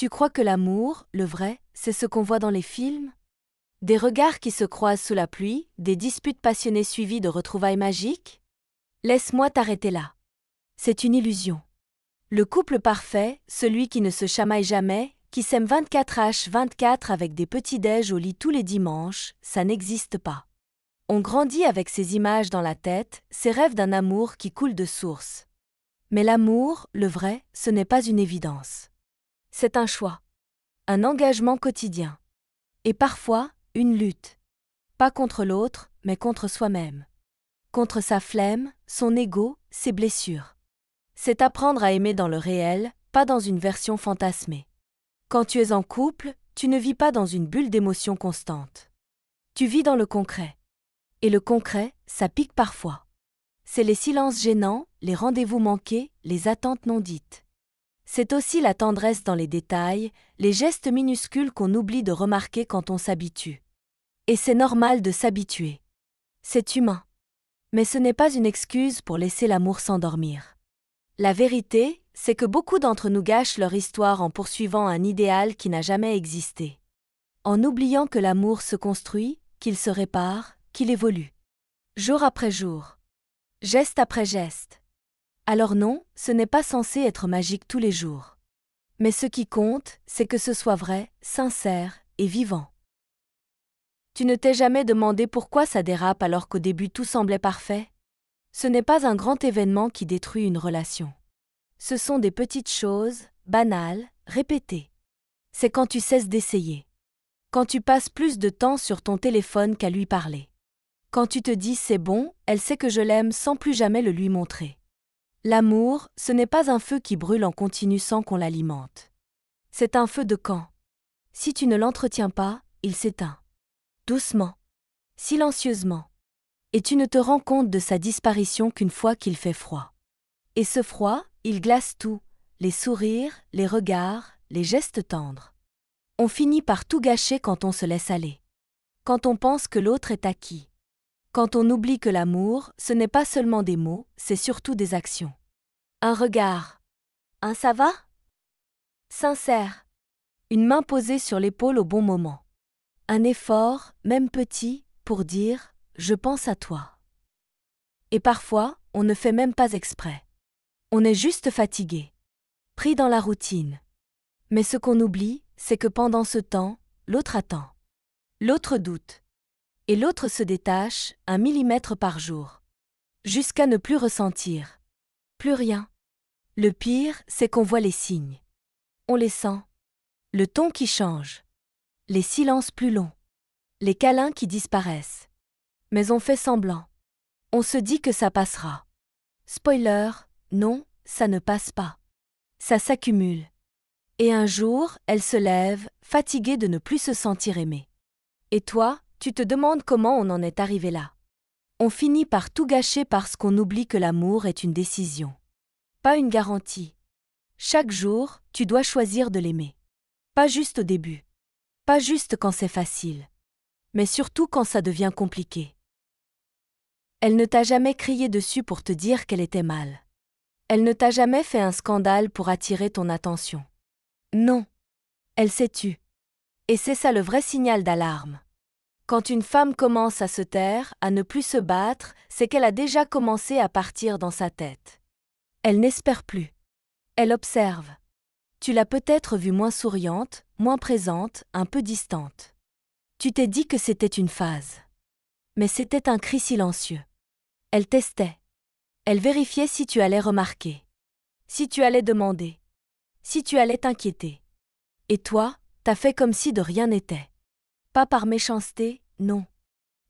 Tu crois que l'amour, le vrai, c'est ce qu'on voit dans les films? Des regards qui se croisent sous la pluie, des disputes passionnées suivies de retrouvailles magiques? Laisse-moi t'arrêter là. C'est une illusion. Le couple parfait, celui qui ne se chamaille jamais, qui s'aime 24h24 avec des petits-déj au lit tous les dimanches, ça n'existe pas. On grandit avec ces images dans la tête, ces rêves d'un amour qui coule de source. Mais l'amour, le vrai, ce n'est pas une évidence. C'est un choix. Un engagement quotidien. Et parfois, une lutte. Pas contre l'autre, mais contre soi-même. Contre sa flemme, son ego, ses blessures. C'est apprendre à aimer dans le réel, pas dans une version fantasmée. Quand tu es en couple, tu ne vis pas dans une bulle d'émotions constantes. Tu vis dans le concret. Et le concret, ça pique parfois. C'est les silences gênants, les rendez-vous manqués, les attentes non dites. C'est aussi la tendresse dans les détails, les gestes minuscules qu'on oublie de remarquer quand on s'habitue. Et c'est normal de s'habituer. C'est humain. Mais ce n'est pas une excuse pour laisser l'amour s'endormir. La vérité, c'est que beaucoup d'entre nous gâchent leur histoire en poursuivant un idéal qui n'a jamais existé. En oubliant que l'amour se construit, qu'il se répare, qu'il évolue. Jour après jour. Geste après geste. Alors non, ce n'est pas censé être magique tous les jours. Mais ce qui compte, c'est que ce soit vrai, sincère et vivant. Tu ne t'es jamais demandé pourquoi ça dérape alors qu'au début tout semblait parfait? Ce n'est pas un grand événement qui détruit une relation. Ce sont des petites choses, banales, répétées. C'est quand tu cesses d'essayer. Quand tu passes plus de temps sur ton téléphone qu'à lui parler. Quand tu te dis c'est bon, elle sait que je l'aime sans plus jamais le lui montrer. L'amour, ce n'est pas un feu qui brûle en continu sans qu'on l'alimente. C'est un feu de camp. Si tu ne l'entretiens pas, il s'éteint. Doucement. Silencieusement. Et tu ne te rends compte de sa disparition qu'une fois qu'il fait froid. Et ce froid, il glace tout, les sourires, les regards, les gestes tendres. On finit par tout gâcher quand on se laisse aller. Quand on pense que l'autre est acquis. Quand on oublie que l'amour, ce n'est pas seulement des mots, c'est surtout des actions. Un regard. Un ça va? Sincère. Une main posée sur l'épaule au bon moment. Un effort, même petit, pour dire « je pense à toi ». Et parfois, on ne fait même pas exprès. On est juste fatigué. Pris dans la routine. Mais ce qu'on oublie, c'est que pendant ce temps, l'autre attend. L'autre doute. Et l'autre se détache, 1 millimètre par jour. Jusqu'à ne plus ressentir. Plus rien. Le pire, c'est qu'on voit les signes. On les sent. Le ton qui change. Les silences plus longs. Les câlins qui disparaissent. Mais on fait semblant. On se dit que ça passera. Spoiler, non, ça ne passe pas. Ça s'accumule. Et un jour, elle se lève, fatiguée de ne plus se sentir aimée. Et toi, tu te demandes comment on en est arrivé là. On finit par tout gâcher parce qu'on oublie que l'amour est une décision. Pas une garantie. Chaque jour, tu dois choisir de l'aimer. Pas juste au début. Pas juste quand c'est facile. Mais surtout quand ça devient compliqué. Elle ne t'a jamais crié dessus pour te dire qu'elle était mal. Elle ne t'a jamais fait un scandale pour attirer ton attention. Non. Elle s'est tue. Et c'est ça le vrai signal d'alarme. Quand une femme commence à se taire, à ne plus se battre, c'est qu'elle a déjà commencé à partir dans sa tête. Elle n'espère plus. Elle observe. Tu l'as peut-être vue moins souriante, moins présente, un peu distante. Tu t'es dit que c'était une phase. Mais c'était un cri silencieux. Elle testait. Elle vérifiait si tu allais remarquer. Si tu allais demander. Si tu allais t'inquiéter. Et toi, t'as fait comme si de rien n'était. Pas par méchanceté, non.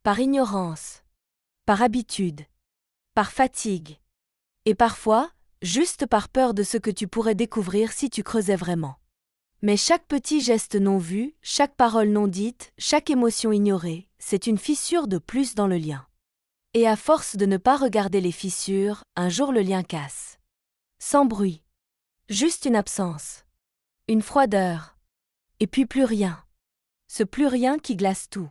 Par ignorance. Par habitude. Par fatigue. Et parfois, juste par peur de ce que tu pourrais découvrir si tu creusais vraiment. Mais chaque petit geste non vu, chaque parole non dite, chaque émotion ignorée, c'est une fissure de plus dans le lien. Et à force de ne pas regarder les fissures, un jour le lien casse. Sans bruit. Juste une absence. Une froideur. Et puis plus rien. Ce plus rien qui glace tout.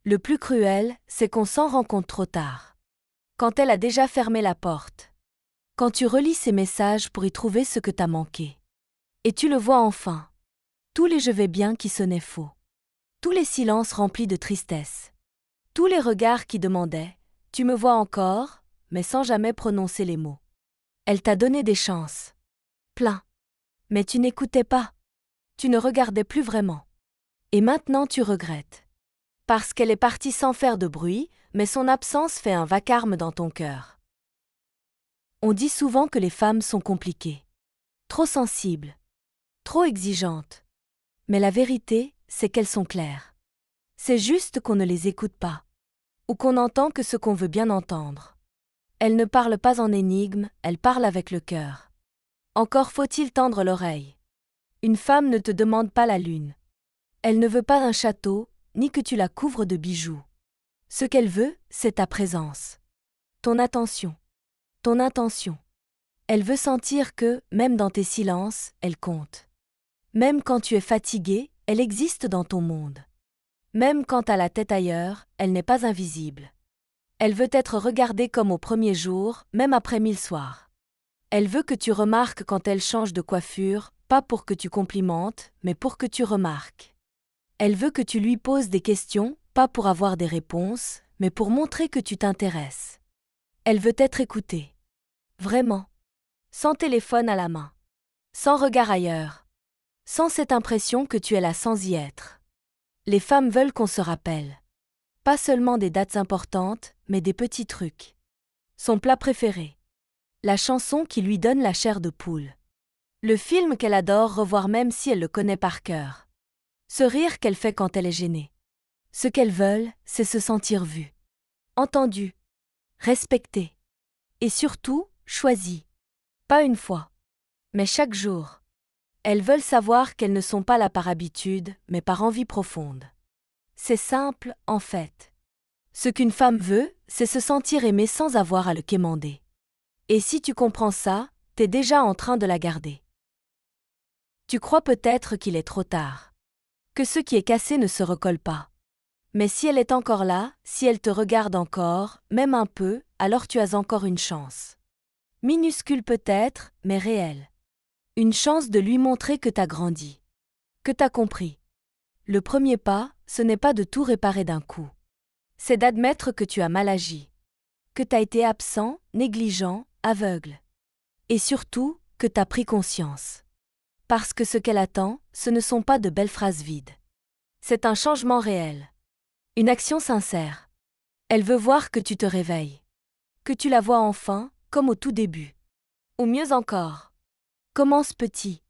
Le plus cruel, c'est qu'on s'en rend compte trop tard. Quand elle a déjà fermé la porte. Quand tu relis ses messages pour y trouver ce que t'as manqué. Et tu le vois enfin. Tous les je vais bien qui sonnaient faux. Tous les silences remplis de tristesse. Tous les regards qui demandaient « Tu me vois encore ?» mais sans jamais prononcer les mots. Elle t'a donné des chances. Plein. Mais tu n'écoutais pas. Tu ne regardais plus vraiment. Et maintenant tu regrettes. Parce qu'elle est partie sans faire de bruit, mais son absence fait un vacarme dans ton cœur. On dit souvent que les femmes sont compliquées. Trop sensibles. Trop exigeantes. Mais la vérité, c'est qu'elles sont claires. C'est juste qu'on ne les écoute pas. Ou qu'on n'entend que ce qu'on veut bien entendre. Elles ne parlent pas en énigmes, elles parlent avec le cœur. Encore faut-il tendre l'oreille. Une femme ne te demande pas la lune. Elle ne veut pas un château, ni que tu la couvres de bijoux. Ce qu'elle veut, c'est ta présence. Ton attention. Ton intention. Elle veut sentir que, même dans tes silences, elle compte. Même quand tu es fatigué, elle existe dans ton monde. Même quand t'as la tête ailleurs, elle n'est pas invisible. Elle veut être regardée comme au premier jour, même après 1000 soirs. Elle veut que tu remarques quand elle change de coiffure, pas pour que tu complimentes, mais pour que tu remarques. Elle veut que tu lui poses des questions, pas pour avoir des réponses, mais pour montrer que tu t'intéresses. Elle veut être écoutée. Vraiment. Sans téléphone à la main. Sans regard ailleurs. Sans cette impression que tu es là sans y être. Les femmes veulent qu'on se rappelle. Pas seulement des dates importantes, mais des petits trucs. Son plat préféré. La chanson qui lui donne la chair de poule. Le film qu'elle adore revoir même si elle le connaît par cœur. Ce rire qu'elle fait quand elle est gênée. Ce qu'elles veulent, c'est se sentir vue. Entendue. Respectée. Et surtout, choisie. Pas une fois. Mais chaque jour. Elles veulent savoir qu'elles ne sont pas là par habitude, mais par envie profonde. C'est simple, en fait. Ce qu'une femme veut, c'est se sentir aimée sans avoir à le quémander. Et si tu comprends ça, t'es déjà en train de la garder. Tu crois peut-être qu'il est trop tard. Que ce qui est cassé ne se recolle pas. Mais si elle est encore là, si elle te regarde encore, même un peu, alors tu as encore une chance. Minuscule peut-être, mais réelle. Une chance de lui montrer que t'as grandi. Que t'as compris. Le premier pas, ce n'est pas de tout réparer d'un coup. C'est d'admettre que tu as mal agi. Que t'as été absent, négligent, aveugle. Et surtout, que t'as pris conscience. Parce que ce qu'elle attend, ce ne sont pas de belles phrases vides. C'est un changement réel. Une action sincère. Elle veut voir que tu te réveilles. Que tu la vois enfin, comme au tout début. Ou mieux encore. Commence petit.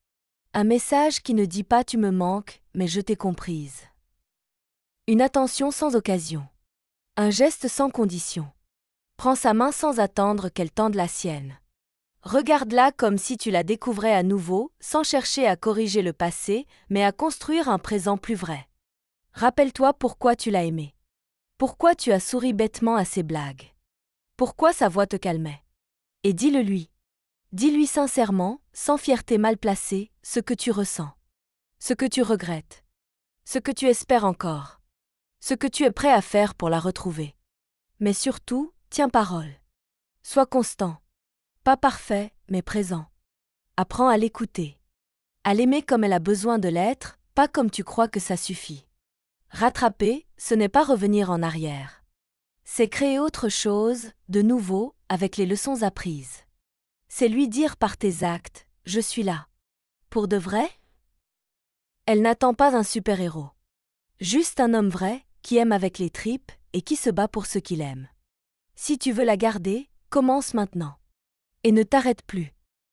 Un message qui ne dit pas tu me manques, mais je t'ai comprise. Une attention sans occasion. Un geste sans condition. Prends sa main sans attendre qu'elle tende la sienne. Regarde-la comme si tu la découvrais à nouveau, sans chercher à corriger le passé, mais à construire un présent plus vrai. Rappelle-toi pourquoi tu l'as aimée. Pourquoi tu as souri bêtement à ses blagues. Pourquoi sa voix te calmait. Et dis-le lui. Dis-lui sincèrement, sans fierté mal placée, ce que tu ressens. Ce que tu regrettes. Ce que tu espères encore. Ce que tu es prêt à faire pour la retrouver. Mais surtout, tiens parole. Sois constant. Pas parfait, mais présent. Apprends à l'écouter. À l'aimer comme elle a besoin de l'être, pas comme tu crois que ça suffit. Rattraper, ce n'est pas revenir en arrière. C'est créer autre chose, de nouveau, avec les leçons apprises. C'est lui dire par tes actes, je suis là. Pour de vrai? Elle n'attend pas un super-héros. Juste un homme vrai, qui aime avec les tripes et qui se bat pour ce qu'il aime. Si tu veux la garder, commence maintenant. Et ne t'arrête plus.